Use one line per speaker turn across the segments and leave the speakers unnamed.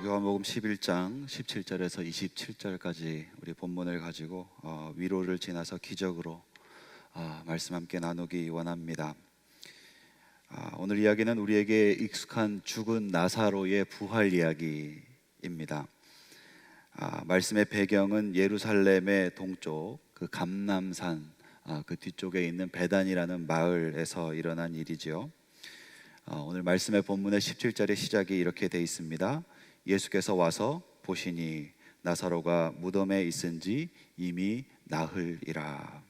요한복음 11장 17절에서 27절까지 우리 본문을 가지고 위로를 지나서 기적으로 말씀 함께 나누기 원합니다. 오늘 이야기는 우리에게 익숙한 죽은 나사로의 부활 이야기입니다. 말씀의 배경은 예루살렘의 동쪽 그 감람산 그 뒤쪽에 있는 베단이라는 마을에서 일어난 일이지요. 오늘 말씀의 본문의 17절의 시작이 이렇게 되어 있습니다. 예수께서 와서 보시니 나사로가 무덤에 있은지 이미 나흘이라.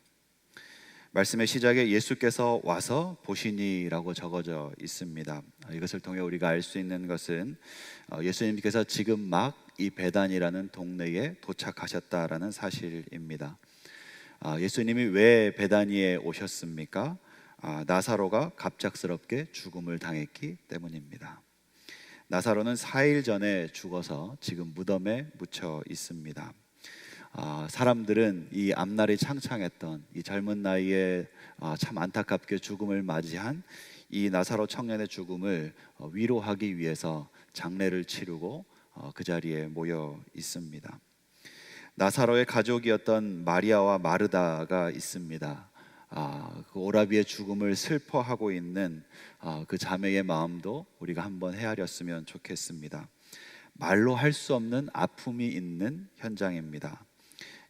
말씀의 시작에 예수께서 와서 보시니라고 적어져 있습니다. 이것을 통해 우리가 알 수 있는 것은 예수님께서 지금 막 이 베단이라는 동네에 도착하셨다라는 사실입니다. 예수님이 왜 베다니에 오셨습니까? 나사로가 갑작스럽게 죽음을 당했기 때문입니다. 나사로는 4일 전에 죽어서 지금 무덤에 묻혀 있습니다. 사람들은 이 앞날이 창창했던 이 젊은 나이에 참 안타깝게 죽음을 맞이한 이 나사로 청년의 죽음을 위로하기 위해서 장례를 치르고 그 자리에 모여 있습니다. 나사로의 가족이었던 마리아와 마르다가 있습니다. 그 오라비의 죽음을 슬퍼하고 있는 그 자매의 마음도 우리가 한번 헤아렸으면 좋겠습니다. 말로 할 수 없는 아픔이 있는 현장입니다.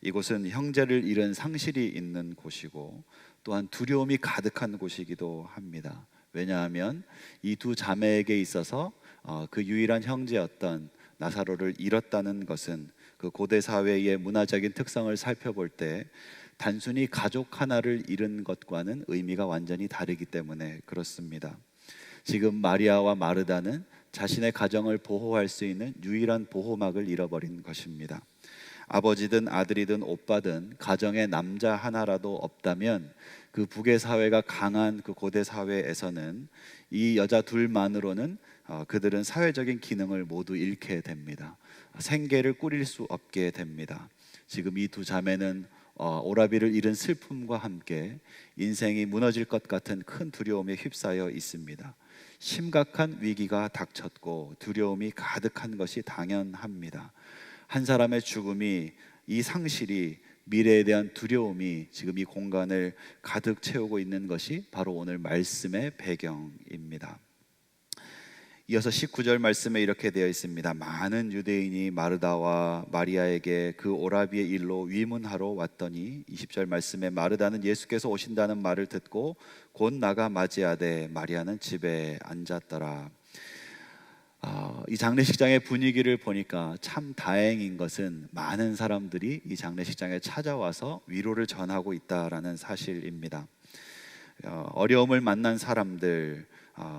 이곳은 형제를 잃은 상실이 있는 곳이고 또한 두려움이 가득한 곳이기도 합니다. 왜냐하면 이 두 자매에게 있어서 그 유일한 형제였던 나사로를 잃었다는 것은 그 고대 사회의 문화적인 특성을 살펴볼 때 단순히 가족 하나를 잃은 것과는 의미가 완전히 다르기 때문에 그렇습니다. 지금 마리아와 마르다는 자신의 가정을 보호할 수 있는 유일한 보호막을 잃어버린 것입니다. 아버지든 아들이든 오빠든 가정에 남자 하나라도 없다면 그 북의 사회가 강한 그 고대 사회에서는 이 여자 둘만으로는 그들은 사회적인 기능을 모두 잃게 됩니다. 생계를 꾸릴 수 없게 됩니다. 지금 이 두 자매는 오라비를 잃은 슬픔과 함께 인생이 무너질 것 같은 큰 두려움에 휩싸여 있습니다. 심각한 위기가 닥쳤고 두려움이 가득한 것이 당연합니다. 한 사람의 죽음이, 이 상실이, 미래에 대한 두려움이 지금 이 공간을 가득 채우고 있는 것이 바로 오늘 말씀의 배경입니다. 이어서 19절 말씀에 이렇게 되어 있습니다. 많은 유대인이 마르다와 마리아에게 그 오라비의 일로 위문하러 왔더니 20절 말씀에 마르다는 예수께서 오신다는 말을 듣고 곧 나가 맞이하되 마리아는 집에 앉았더라. 이 장례식장의 분위기를 보니까 참 다행인 것은 많은 사람들이 이 장례식장에 찾아와서 위로를 전하고 있다라는 사실입니다. 어려움을 만난 사람들,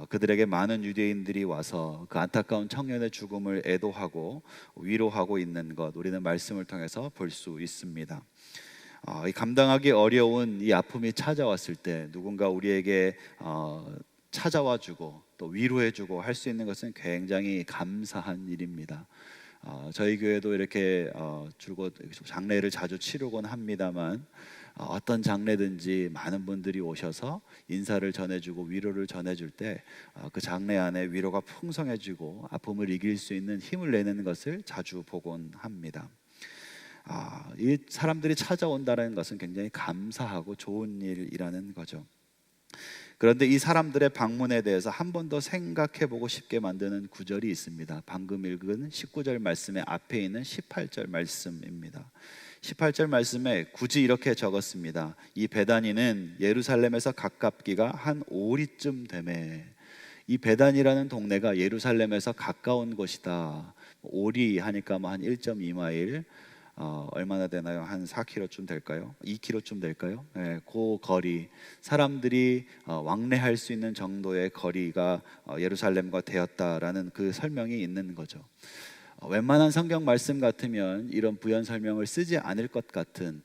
그들에게 많은 유대인들이 와서 그 안타까운 청년의 죽음을 애도하고 위로하고 있는 것, 우리는 말씀을 통해서 볼 수 있습니다. 이 감당하기 어려운 이 아픔이 찾아왔을 때 누군가 우리에게 찾아와주고 또 위로해주고 할 수 있는 것은 굉장히 감사한 일입니다. 저희 교회도 이렇게 줄곧 장례를 자주 치르곤 합니다만 어떤 장례든지 많은 분들이 오셔서 인사를 전해주고 위로를 전해줄 때 그 장례 안에 위로가 풍성해지고 아픔을 이길 수 있는 힘을 내는 것을 자주 보곤 합니다. 이 사람들이 찾아온다는 것은 굉장히 감사하고 좋은 일이라는 거죠. 그런데 이 사람들의 방문에 대해서 한 번 더 생각해보고 싶게 만드는 구절이 있습니다. 방금 읽은 19절 말씀의 앞에 있는 18절 말씀입니다. 18절 말씀에 굳이 이렇게 적었습니다. 이 베다니는 예루살렘에서 가깝기가 한 오리쯤 되매. 이 베단이라는 동네가 예루살렘에서 가까운 곳이다. 오리 하니까 한 1.2마일, 얼마나 되나요? 한 4km쯤 될까요? 2km쯤 될까요? 그 거리, 사람들이 왕래할 수 있는 정도의 거리가 예루살렘과 되었다라는 그 설명이 있는 거죠. 웬만한 성경 말씀 같으면 이런 부연 설명을 쓰지 않을 것 같은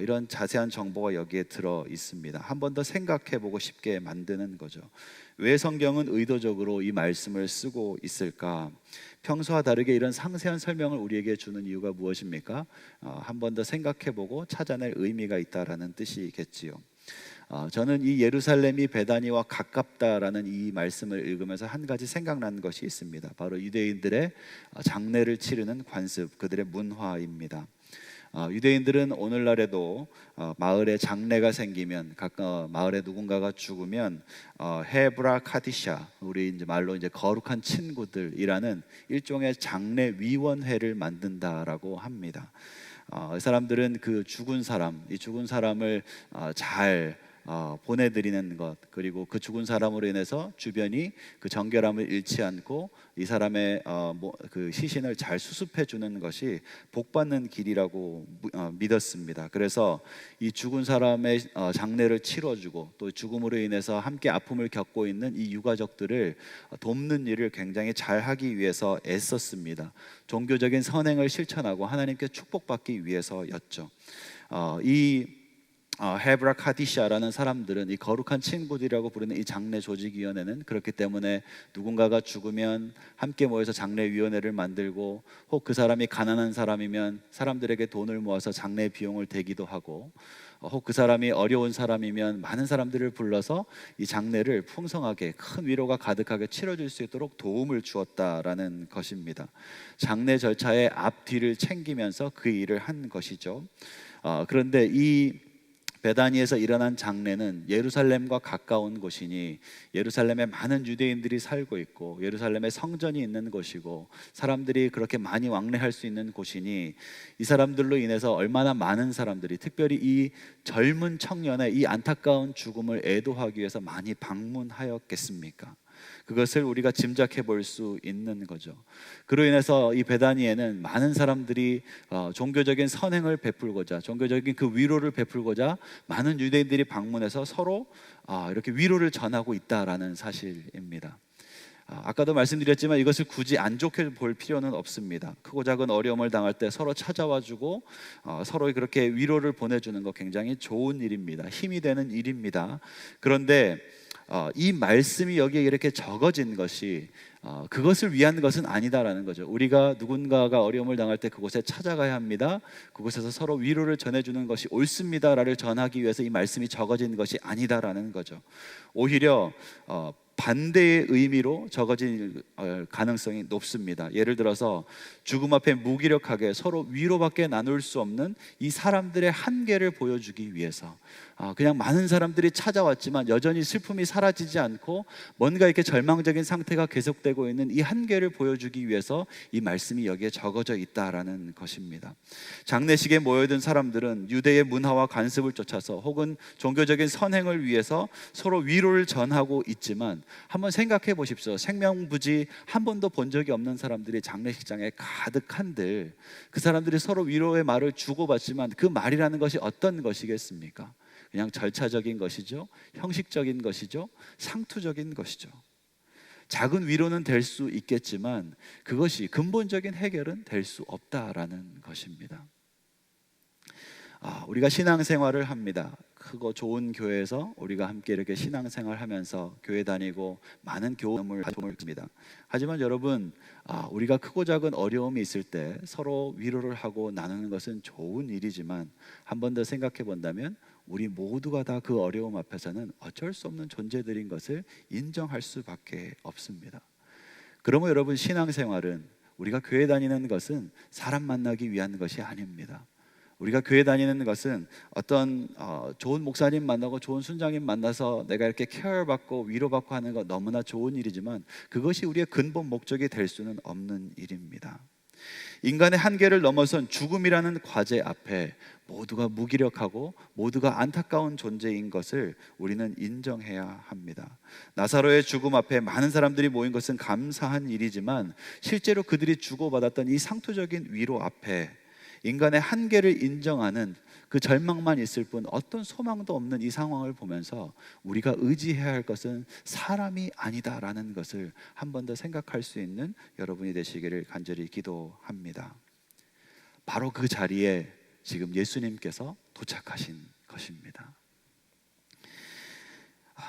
이런 자세한 정보가 여기에 들어 있습니다. 한 번 더 생각해보고 싶게 만드는 거죠. 왜 성경은 의도적으로 이 말씀을 쓰고 있을까? 평소와 다르게 이런 상세한 설명을 우리에게 주는 이유가 무엇입니까? 한 번 더 생각해보고 찾아낼 의미가 있다라는 뜻이겠지요. 저는 이 예루살렘이 베다니와 가깝다라는 이 말씀을 읽으면서 한 가지 생각나는 것이 있습니다. 바로 유대인들의 장례를 치르는 관습, 그들의 문화입니다. 유대인들은 오늘날에도 마을에 장례가 생기면 마을에 누군가가 죽으면 헤브라 카디샤, 우리 이제 말로 이제 거룩한 친구들이라는 일종의 장례 위원회를 만든다라고 합니다. 이 사람들은 그 죽은 사람, 이 죽은 사람을 잘 보내드리는 것, 그리고 그 죽은 사람으로 인해서 주변이 그 정결함을 잃지 않고 이 사람의 그 시신을 잘 수습해 주는 것이 복받는 길이라고 믿었습니다. 그래서 이 죽은 사람의 장례를 치러주고 또 죽음으로 인해서 함께 아픔을 겪고 있는 이 유가족들을 돕는 일을 굉장히 잘하기 위해서 애썼습니다. 종교적인 선행을 실천하고 하나님께 축복받기 위해서였죠. 이 헤브라 카디샤라는 사람들은 이 거룩한 친구들이라고 부르는 이 장례 조직위원회는 그렇기 때문에 누군가가 죽으면 함께 모여서 장례위원회를 만들고, 혹 그 사람이 가난한 사람이면 사람들에게 돈을 모아서 장례 비용을 대기도 하고, 혹 그 사람이 어려운 사람이면 많은 사람들을 불러서 이 장례를 풍성하게 큰 위로가 가득하게 치러줄 수 있도록 도움을 주었다라는 것입니다. 장례 절차의 앞뒤를 챙기면서 그 일을 한 것이죠. 그런데 이 베다니에서 일어난 장례는 예루살렘과 가까운 곳이니 예루살렘에 많은 유대인들이 살고 있고 예루살렘에 성전이 있는 곳이고 사람들이 그렇게 많이 왕래할 수 있는 곳이니 이 사람들로 인해서 얼마나 많은 사람들이, 특별히 이 젊은 청년의 이 안타까운 죽음을 애도하기 위해서 많이 방문하였겠습니까? 그것을 우리가 짐작해 볼 수 있는 거죠. 그로 인해서 이 베다니에는 많은 사람들이 종교적인 선행을 베풀고자, 종교적인 그 위로를 베풀고자 많은 유대인들이 방문해서 서로 이렇게 위로를 전하고 있다라는 사실입니다. 아까도 말씀드렸지만 이것을 굳이 안 좋게 볼 필요는 없습니다. 크고 작은 어려움을 당할 때 서로 찾아와주고 서로 그렇게 위로를 보내주는 거 굉장히 좋은 일입니다. 힘이 되는 일입니다. 그런데 이 말씀이 여기에 이렇게 적어진 것이 그것을 위한 것은 아니다라는 거죠. 우리가 누군가가 어려움을 당할 때 그곳에 찾아가야 합니다. 그곳에서 서로 위로를 전해주는 것이 옳습니다라를 전하기 위해서 이 말씀이 적어진 것이 아니다라는 거죠. 오히려 반대의 의미로 적어진 가능성이 높습니다. 예를 들어서 죽음 앞에 무기력하게 서로 위로밖에 나눌 수 없는 이 사람들의 한계를 보여주기 위해서, 그냥 많은 사람들이 찾아왔지만 여전히 슬픔이 사라지지 않고 뭔가 이렇게 절망적인 상태가 계속되고 있는 이 한계를 보여주기 위해서 이 말씀이 여기에 적어져 있다라는 것입니다. 장례식에 모여든 사람들은 유대의 문화와 관습을 쫓아서 혹은 종교적인 선행을 위해서 서로 위로를 전하고 있지만, 한번 생각해 보십시오. 생명부지 한 번도 본 적이 없는 사람들이 장례식장에 가득한들 그 사람들이 서로 위로의 말을 주고받지만 그 말이라는 것이 어떤 것이겠습니까? 그냥 절차적인 것이죠, 형식적인 것이죠, 상투적인 것이죠. 작은 위로는 될 수 있겠지만 그것이 근본적인 해결은 될 수 없다라는 것입니다. 우리가 신앙생활을 합니다. 크고 좋은 교회에서 우리가 함께 이렇게 신앙생활하면서 교회 다니고 많은 교훈을 받습니다. 하지만 여러분, 우리가 크고 작은 어려움이 있을 때 서로 위로를 하고 나누는 것은 좋은 일이지만 한 번 더 생각해 본다면 우리 모두가 다 그 어려움 앞에서는 어쩔 수 없는 존재들인 것을 인정할 수밖에 없습니다. 그러면 여러분, 신앙생활은, 우리가 교회 다니는 것은 사람 만나기 위한 것이 아닙니다. 우리가 교회 다니는 것은 어떤 좋은 목사님 만나고 좋은 순장님 만나서 내가 이렇게 케어받고 위로받고 하는 거 너무나 좋은 일이지만 그것이 우리의 근본 목적이 될 수는 없는 일입니다. 인간의 한계를 넘어선 죽음이라는 과제 앞에 모두가 무기력하고 모두가 안타까운 존재인 것을 우리는 인정해야 합니다. 나사로의 죽음 앞에 많은 사람들이 모인 것은 감사한 일이지만 실제로 그들이 주고받았던 이 상투적인 위로 앞에 인간의 한계를 인정하는 그 절망만 있을 뿐 어떤 소망도 없는 이 상황을 보면서 우리가 의지해야 할 것은 사람이 아니다라는 것을 한 번 더 생각할 수 있는 여러분이 되시기를 간절히 기도합니다. 바로 그 자리에 지금 예수님께서 도착하신 것입니다.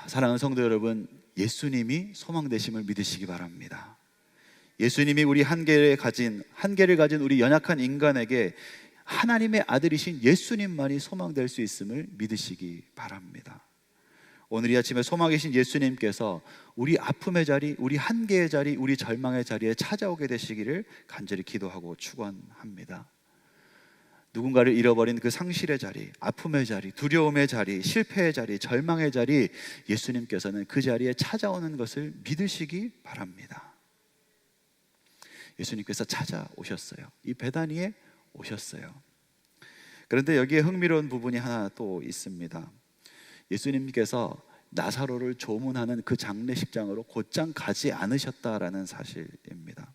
사랑하는 성도 여러분, 예수님이 소망 되심을 믿으시기 바랍니다. 예수님이 우리 한계를 가진 우리 연약한 인간에게 하나님의 아들이신 예수님만이 소망될 수 있음을 믿으시기 바랍니다. 오늘 이 아침에 소망이신 예수님께서 우리 아픔의 자리, 우리 한계의 자리, 우리 절망의 자리에 찾아오게 되시기를 간절히 기도하고 축원합니다. 누군가를 잃어버린 그 상실의 자리, 아픔의 자리, 두려움의 자리, 실패의 자리, 절망의 자리, 예수님께서는 그 자리에 찾아오는 것을 믿으시기 바랍니다. 예수님께서 찾아오셨어요. 이 베다니에 오셨어요. 그런데 여기에 흥미로운 부분이 하나 또 있습니다. 예수님께서 나사로를 조문하는 그 장례식장으로 곧장 가지 않으셨다라는 사실입니다.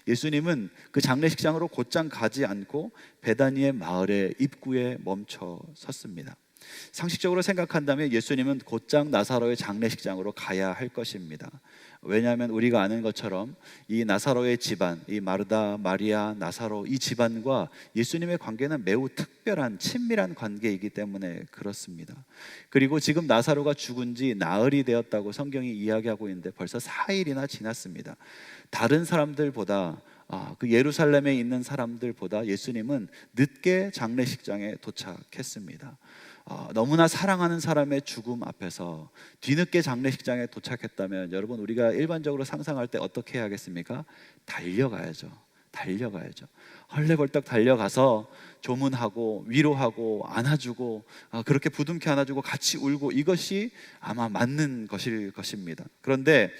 예수님은 그 장례식장으로 곧장 가지 않고 베다니의 마을의 입구에 멈춰 섰습니다. 상식적으로 생각한다면 예수님은 곧장 나사로의 장례식장으로 가야 할 것입니다. 왜냐하면 우리가 아는 것처럼 이 나사로의 집안, 이 마르다, 마리아, 나사로 이 집안과 예수님의 관계는 매우 특별한 친밀한 관계이기 때문에 그렇습니다. 그리고 지금 나사로가 죽은 지 나흘이 되었다고 성경이 이야기하고 있는데 벌써 4일이나 지났습니다. 다른 사람들보다 그 예루살렘에 있는 사람들보다 예수님은 늦게 장례식장에 도착했습니다. 너무나 사랑하는 사람의 죽음 앞에서 뒤늦게 장례식장에 도착했다면 여러분, 우리가 일반적으로 상상할 때 어떻게 해야겠습니까? 달려가야죠. 헐레벌떡 달려가서 조문하고 위로하고 안아주고 그렇게 부둥켜 안아주고 같이 울고, 이것이 아마 맞는 것일 것입니다. 그런데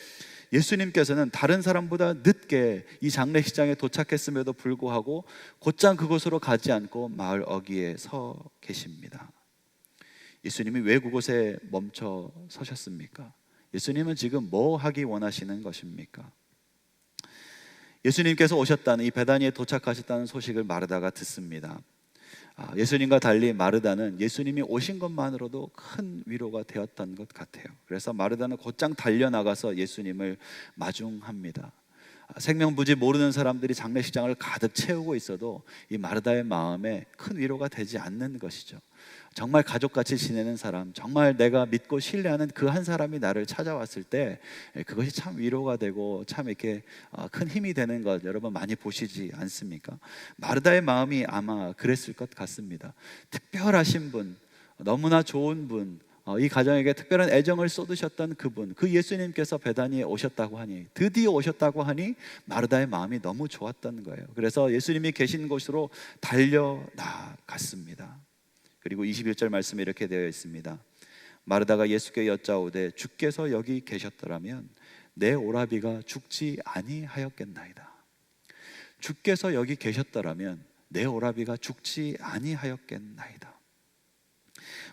예수님께서는 다른 사람보다 늦게 이 장례식장에 도착했음에도 불구하고 곧장 그곳으로 가지 않고 마을 어귀에 서 계십니다. 예수님이 왜 그곳에 멈춰 서셨습니까? 예수님은 지금 뭐 하기 원하시는 것입니까? 예수님께서 오셨다는, 이 베다니에 도착하셨다는 소식을 마르다가 듣습니다. 예수님과 달리 마르다는 예수님이 오신 것만으로도 큰 위로가 되었던 것 같아요. 그래서 마르다는 곧장 달려나가서 예수님을 마중합니다. 생명부지 모르는 사람들이 장례식장을 가득 채우고 있어도 이 마르다의 마음에 큰 위로가 되지 않는 것이죠. 정말 가족같이 지내는 사람, 정말 내가 믿고 신뢰하는 그 한 사람이 나를 찾아왔을 때 그것이 참 위로가 되고 참 이렇게 큰 힘이 되는 것, 여러분 많이 보시지 않습니까? 마르다의 마음이 아마 그랬을 것 같습니다. 특별하신 분, 너무나 좋은 분, 이 가정에게 특별한 애정을 쏟으셨던 그분, 그 예수님께서 베다니에 오셨다고 하니, 드디어 오셨다고 하니 마르다의 마음이 너무 좋았던 거예요. 그래서 예수님이 계신 곳으로 달려나갔습니다. 그리고 21절 말씀에 이렇게 되어 있습니다. 마르다가 예수께 여짜오되 주께서 여기 계셨더라면 내 오라비가 죽지 아니하였겠나이다. 주께서 여기 계셨더라면 내 오라비가 죽지 아니하였겠나이다.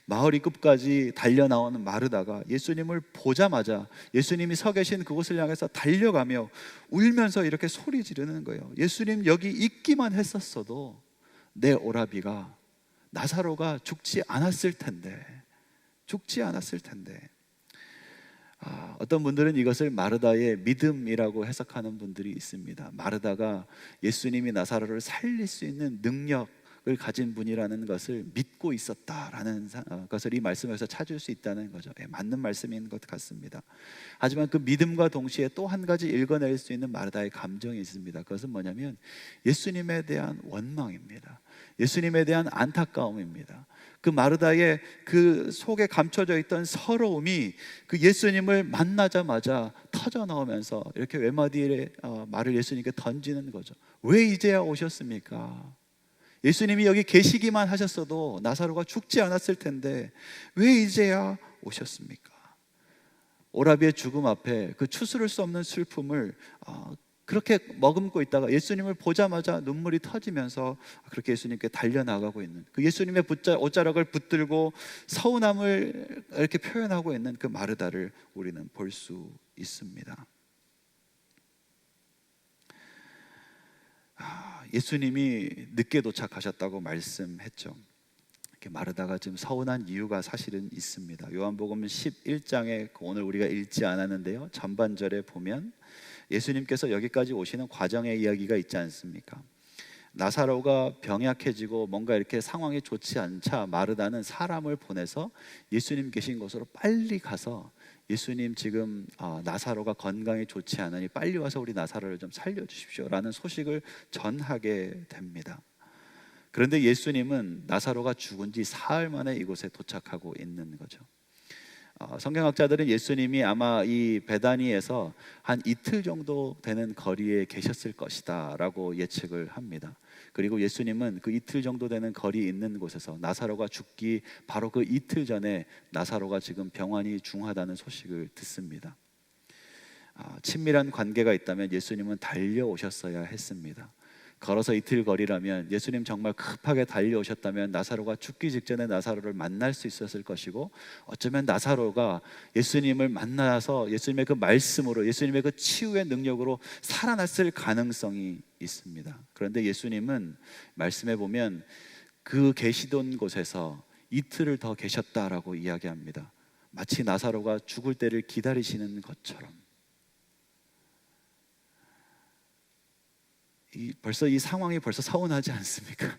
마을 입구까지 달려나오는 마르다가 예수님을 보자마자 예수님이 서 계신 그곳을 향해서 달려가며 울면서 이렇게 소리 지르는 거예요. 예수님 여기 있기만 했었어도 내 오라비가, 나사로가 죽지 않았을 텐데. 어떤 분들은 이것을 마르다의 믿음이라고 해석하는 분들이 있습니다. 마르다가 예수님이 나사로를 살릴 수 있는 능력을 가진 분이라는 것을 믿고 있었다라는 것을 이 말씀에서 찾을 수 있다는 거죠. 맞는 말씀인 것 같습니다. 하지만 그 믿음과 동시에 또 한 가지 읽어낼 수 있는 마르다의 감정이 있습니다. 그것은 뭐냐면 예수님에 대한 원망입니다. 예수님에 대한 안타까움입니다. 그 마르다의 그 속에 감춰져 있던 서러움이 그 예수님을 만나자마자 터져 나오면서 이렇게 외마디의 말을 예수님께 던지는 거죠. 왜 이제야 오셨습니까? 예수님이 여기 계시기만 하셨어도 나사로가 죽지 않았을 텐데 왜 이제야 오셨습니까? 오라비의 죽음 앞에 그 추스를 수 없는 슬픔을 그렇게 머금고 있다가 예수님을 보자마자 눈물이 터지면서 그렇게 예수님께 달려나가고 있는, 그 예수님의 옷자락을 붙들고 서운함을 이렇게 표현하고 있는 그 마르다를 우리는 볼 수 있습니다. 예수님이 늦게 도착하셨다고 말씀했죠. 마르다가 지금 서운한 이유가 사실은 있습니다. 요한복음 11장에 오늘 우리가 읽지 않았는데요, 전반절에 보면 예수님께서 여기까지 오시는 과정의 이야기가 있지 않습니까? 나사로가 병약해지고 뭔가 이렇게 상황이 좋지 않자 마르다는 사람을 보내서 예수님 계신 곳으로 빨리 가서 예수님 지금 나사로가 건강이 좋지 않으니 빨리 와서 우리 나사로를 좀 살려주십시오 라는 소식을 전하게 됩니다. 그런데 예수님은 나사로가 죽은 지 사흘 만에 이곳에 도착하고 있는 거죠. 성경학자들은 예수님이 아마 이 베다니에서 한 이틀 정도 되는 거리에 계셨을 것이다 라고 예측을 합니다. 그리고 예수님은 그 이틀 정도 되는 거리 있는 곳에서 나사로가 죽기 바로 그 이틀 전에 나사로가 지금 병환이 중하다는 소식을 듣습니다. 친밀한 관계가 있다면 예수님은 달려오셨어야 했습니다. 걸어서 이틀 거리라면 예수님 정말 급하게 달려오셨다면 나사로가 죽기 직전에 나사로를 만날 수 있었을 것이고, 어쩌면 나사로가 예수님을 만나서 예수님의 그 말씀으로, 예수님의 그 치유의 능력으로 살아났을 가능성이 있습니다. 그런데 예수님은 말씀해 보면 그 계시던 곳에서 이틀을 더 계셨다라고 이야기합니다. 마치 나사로가 죽을 때를 기다리시는 것처럼. 벌써 이 상황이 벌써 서운하지 않습니까?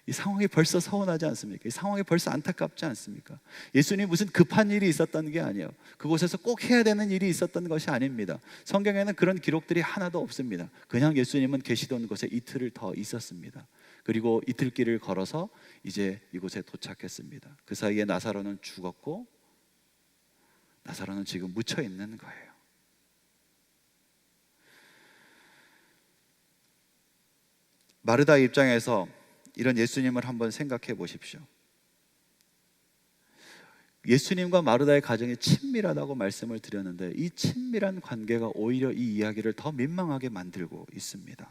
이 상황이 벌써 서운하지 않습니까? 이 상황이 벌써 안타깝지 않습니까? 예수님이 무슨 급한 일이 있었던 게 아니에요. 그곳에서 꼭 해야 되는 일이 있었던 것이 아닙니다. 성경에는 그런 기록들이 하나도 없습니다. 그냥 예수님은 계시던 곳에 이틀을 더 있었습니다. 그리고 이틀 길을 걸어서 이제 이곳에 도착했습니다. 그 사이에 나사로는 죽었고 나사로는 지금 묻혀 있는 거예요. 마르다의 입장에서 이런 예수님을 한번 생각해 보십시오. 예수님과 마르다의 가정이 친밀하다고 말씀을 드렸는데 이 친밀한 관계가 오히려 이 이야기를 더 민망하게 만들고 있습니다.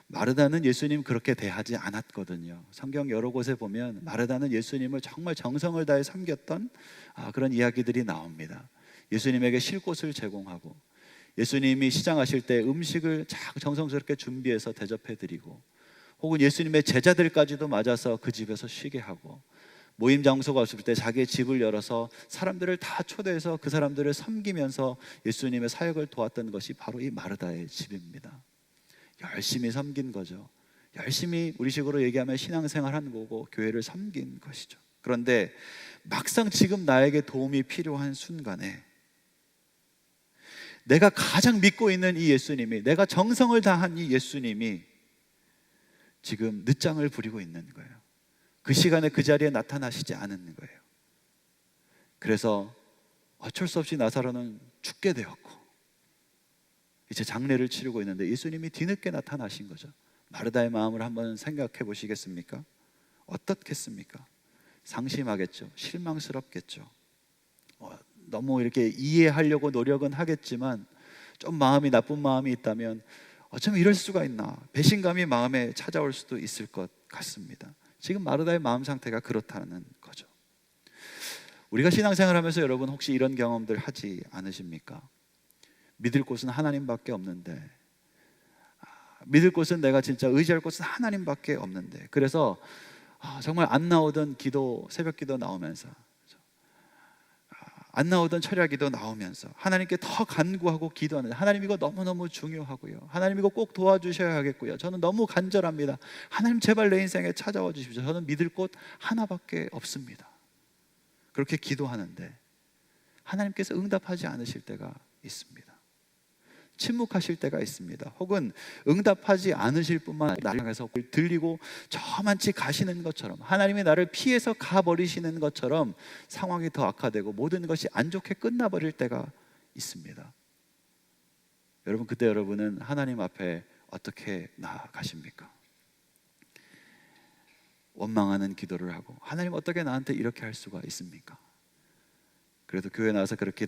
마르다는 예수님 그렇게 대하지 않았거든요. 성경 여러 곳에 보면 마르다는 예수님을 정말 정성을 다해 섬겼던 그런 이야기들이 나옵니다. 예수님에게 쉴 곳을 제공하고, 예수님이 시장하실 때 음식을 정성스럽게 준비해서 대접해드리고, 혹은 예수님의 제자들까지도 맞아서 그 집에서 쉬게 하고, 모임 장소가 없을 때 자기의 집을 열어서 사람들을 다 초대해서 그 사람들을 섬기면서 예수님의 사역을 도왔던 것이 바로 이 마르다의 집입니다. 열심히 섬긴 거죠. 열심히 우리식으로 얘기하면 신앙생활 한 거고 교회를 섬긴 것이죠. 그런데 막상 지금 나에게 도움이 필요한 순간에 내가 가장 믿고 있는 이 예수님이, 내가 정성을 다한 이 예수님이 지금 늦장을 부리고 있는 거예요. 그 시간에 그 자리에 나타나시지 않은 거예요. 그래서 어쩔 수 없이 나사로는 죽게 되었고 이제 장례를 치르고 있는데 예수님이 뒤늦게 나타나신 거죠. 마르다의 마음을 한번 생각해 보시겠습니까? 어떻겠습니까? 상심하겠죠. 실망스럽겠죠. 너무 이렇게 이해하려고 노력은 하겠지만 좀 마음이 나쁜 마음이 있다면 어쩌면 이럴 수가 있나, 배신감이 마음에 찾아올 수도 있을 것 같습니다. 지금 마르다의 마음 상태가 그렇다는 거죠. 우리가 신앙생활하면서 여러분 혹시 이런 경험들 하지 않으십니까? 믿을 곳은 하나님밖에 없는데, 믿을 곳은 내가 진짜 의지할 곳은 하나님밖에 없는데, 그래서 정말 안 나오던 기도, 새벽 기도 나오면서, 안 나오던 철야기도 나오면서 하나님께 더 간구하고 기도하는, 하나님 이거 너무너무 중요하고요, 하나님 이거 꼭 도와주셔야 하겠고요, 저는 너무 간절합니다, 하나님 제발 내 인생에 찾아와 주십시오, 저는 믿을 곳 하나밖에 없습니다. 그렇게 기도하는데 하나님께서 응답하지 않으실 때가 있습니다. 침묵하실 때가 있습니다. 혹은 응답하지 않으실 뿐만 아니라 나를 향해서 들리고 저만치 가시는 것처럼, 하나님이 나를 피해서 가버리시는 것처럼 상황이 더 악화되고 모든 것이 안 좋게 끝나버릴 때가 있습니다. 여러분, 그때 여러분은 하나님 앞에 어떻게 나아가십니까? 원망하는 기도를 하고, 하나님 어떻게 나한테 이렇게 할 수가 있습니까? 그래도 교회 나와서 그렇게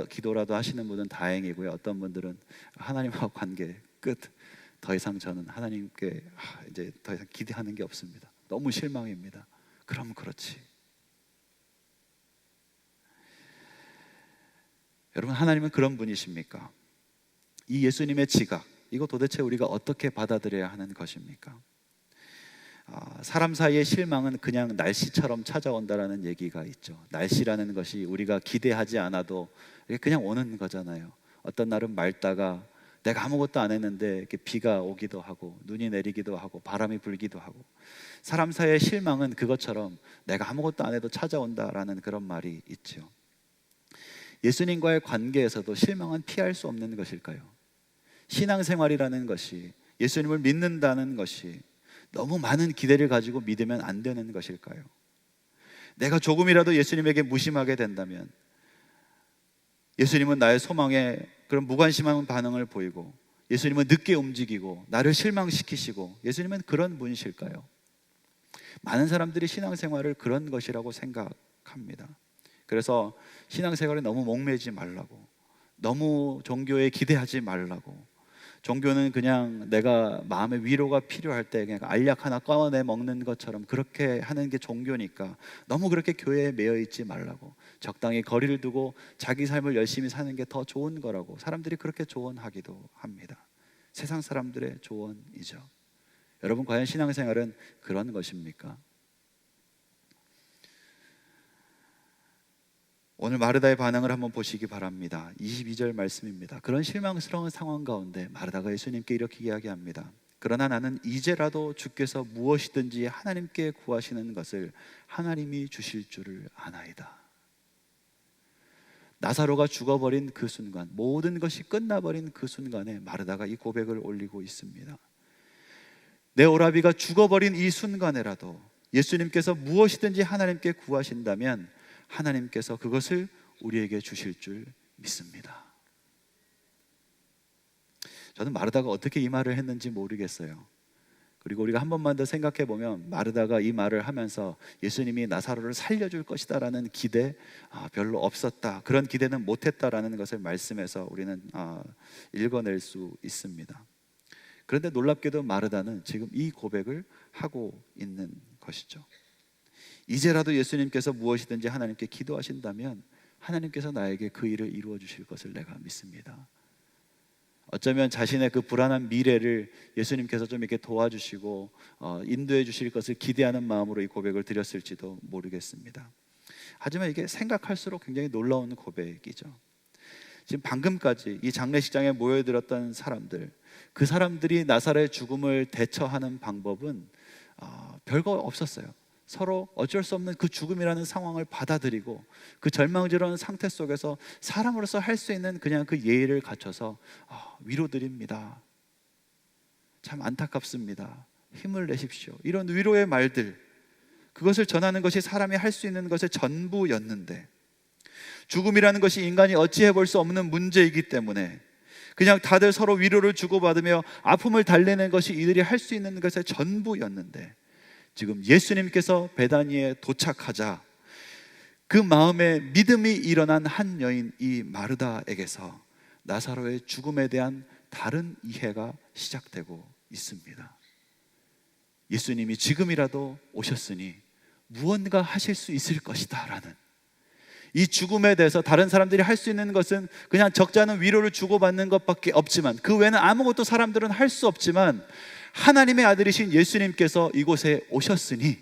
기도라도 하시는 분은 다행이고요. 어떤 분들은 하나님하고 관계 끝, 더 이상 저는 하나님께 이제 더 이상 기대하는 게 없습니다, 너무 실망입니다. 그럼 그렇지. 여러분, 하나님은 그런 분이십니까? 이 예수님의 지각, 이거 도대체 우리가 어떻게 받아들여야 하는 것입니까? 사람 사이의 실망은 그냥 날씨처럼 찾아온다라는 얘기가 있죠. 날씨라는 것이 우리가 기대하지 않아도 그냥 오는 거잖아요. 어떤 날은 맑다가 내가 아무것도 안 했는데 이렇게 비가 오기도 하고 눈이 내리기도 하고 바람이 불기도 하고, 사람 사이의 실망은 그것처럼 내가 아무것도 안 해도 찾아온다라는 그런 말이 있죠. 예수님과의 관계에서도 실망은 피할 수 없는 것일까요? 신앙생활이라는 것이, 예수님을 믿는다는 것이 너무 많은 기대를 가지고 믿으면 안 되는 것일까요? 내가 조금이라도 예수님에게 무심하게 된다면 예수님은 나의 소망에 그런 무관심한 반응을 보이고, 예수님은 늦게 움직이고 나를 실망시키시고, 예수님은 그런 분이실까요? 많은 사람들이 신앙생활을 그런 것이라고 생각합니다. 그래서 신앙생활에 너무 목매지 말라고, 너무 종교에 기대하지 말라고, 종교는 그냥 내가 마음의 위로가 필요할 때 그냥 알약 하나 꺼내 먹는 것처럼 그렇게 하는 게 종교니까 너무 그렇게 교회에 매여 있지 말라고, 적당히 거리를 두고 자기 삶을 열심히 사는 게 더 좋은 거라고 사람들이 그렇게 조언하기도 합니다. 세상 사람들의 조언이죠. 여러분, 과연 신앙생활은 그런 것입니까? 오늘 마르다의 반응을 한번 보시기 바랍니다. 22절 말씀입니다. 그런 실망스러운 상황 가운데 마르다가 예수님께 이렇게 이야기합니다. 그러나 나는 이제라도 주께서 무엇이든지 하나님께 구하시는 것을 하나님이 주실 줄을 아나이다. 나사로가 죽어버린 그 순간, 모든 것이 끝나버린 그 순간에 마르다가 이 고백을 올리고 있습니다. 내 오라비가 죽어버린 이 순간에라도 예수님께서 무엇이든지 하나님께 구하신다면 하나님께서 그것을 우리에게 주실 줄 믿습니다. 저는 마르다가 어떻게 이 말을 했는지 모르겠어요. 그리고 우리가 한 번만 더 생각해 보면 마르다가 이 말을 하면서 예수님이 나사로를 살려줄 것이다라는 기대 별로 없었다, 그런 기대는 못했다라는 것을 말씀에서 우리는 읽어낼 수 있습니다. 그런데 놀랍게도 마르다는 지금 이 고백을 하고 있는 것이죠. 이제라도 예수님께서 무엇이든지 하나님께 기도하신다면 하나님께서 나에게 그 일을 이루어 주실 것을 내가 믿습니다. 어쩌면 자신의 그 불안한 미래를 예수님께서 좀 이렇게 도와주시고 인도해 주실 것을 기대하는 마음으로 이 고백을 드렸을지도 모르겠습니다. 하지만 이게 생각할수록 굉장히 놀라운 고백이죠. 지금 방금까지 이 장례식장에 모여들었던 사람들, 그 사람들이 나사로의 죽음을 대처하는 방법은 별거 없었어요. 서로 어쩔 수 없는 그 죽음이라는 상황을 받아들이고 그 절망스러운 상태 속에서 사람으로서 할 수 있는 그냥 그 예의를 갖춰서 위로드립니다, 참 안타깝습니다, 힘을 내십시오, 이런 위로의 말들, 그것을 전하는 것이 사람이 할 수 있는 것의 전부였는데, 죽음이라는 것이 인간이 어찌해 볼 수 없는 문제이기 때문에 그냥 다들 서로 위로를 주고받으며 아픔을 달래는 것이 이들이 할 수 있는 것의 전부였는데, 지금 예수님께서 베다니에 도착하자 그 마음에 믿음이 일어난 한 여인 이 마르다에게서 나사로의 죽음에 대한 다른 이해가 시작되고 있습니다. 예수님이 지금이라도 오셨으니 무언가 하실 수 있을 것이다 라는, 이 죽음에 대해서 다른 사람들이 할 수 있는 것은 그냥 적잖은 위로를 주고받는 것밖에 없지만, 그 외에는 아무것도 사람들은 할 수 없지만 하나님의 아들이신 예수님께서 이곳에 오셨으니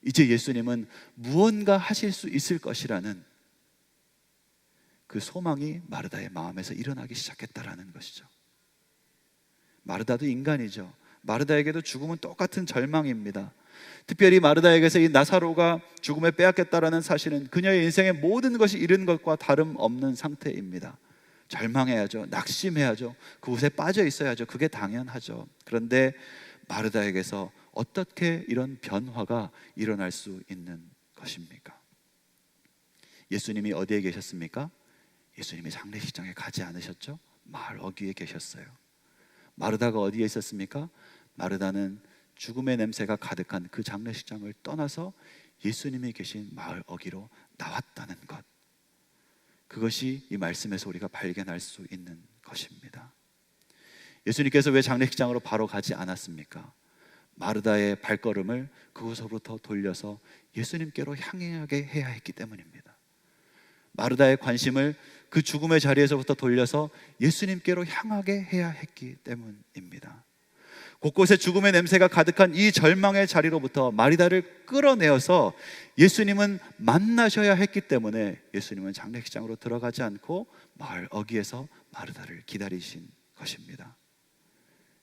이제 예수님은 무언가 하실 수 있을 것이라는 그 소망이 마르다의 마음에서 일어나기 시작했다라는 것이죠. 마르다도 인간이죠. 마르다에게도 죽음은 똑같은 절망입니다. 특별히 마르다에게서 이 나사로가 죽음에 빼앗겼다라는 사실은 그녀의 인생의 모든 것이 잃은 것과 다름없는 상태입니다. 절망해야죠, 낙심해야죠, 그곳에 빠져 있어야죠, 그게 당연하죠. 그런데 마르다에게서 어떻게 이런 변화가 일어날 수 있는 것입니까? 예수님이 어디에 계셨습니까? 예수님이 장례식장에 가지 않으셨죠? 마을 어귀에 계셨어요. 마르다가 어디에 있었습니까? 마르다는 죽음의 냄새가 가득한 그 장례식장을 떠나서 예수님이 계신 마을 어귀로 나왔다는 것, 그것이 이 말씀에서 우리가 발견할 수 있는 것입니다. 예수님께서 왜 장례식장으로 바로 가지 않았습니까? 마르다의 발걸음을 그곳으로부터 돌려서 예수님께로 향하게 해야 했기 때문입니다. 마르다의 관심을 그 죽음의 자리에서부터 돌려서 예수님께로 향하게 해야 했기 때문입니다. 곳곳에 죽음의 냄새가 가득한 이 절망의 자리로부터 마르다를 끌어내어서 예수님은 만나셔야 했기 때문에 예수님은 장례식장으로 들어가지 않고 마을 어귀에서 마르다를 기다리신 것입니다.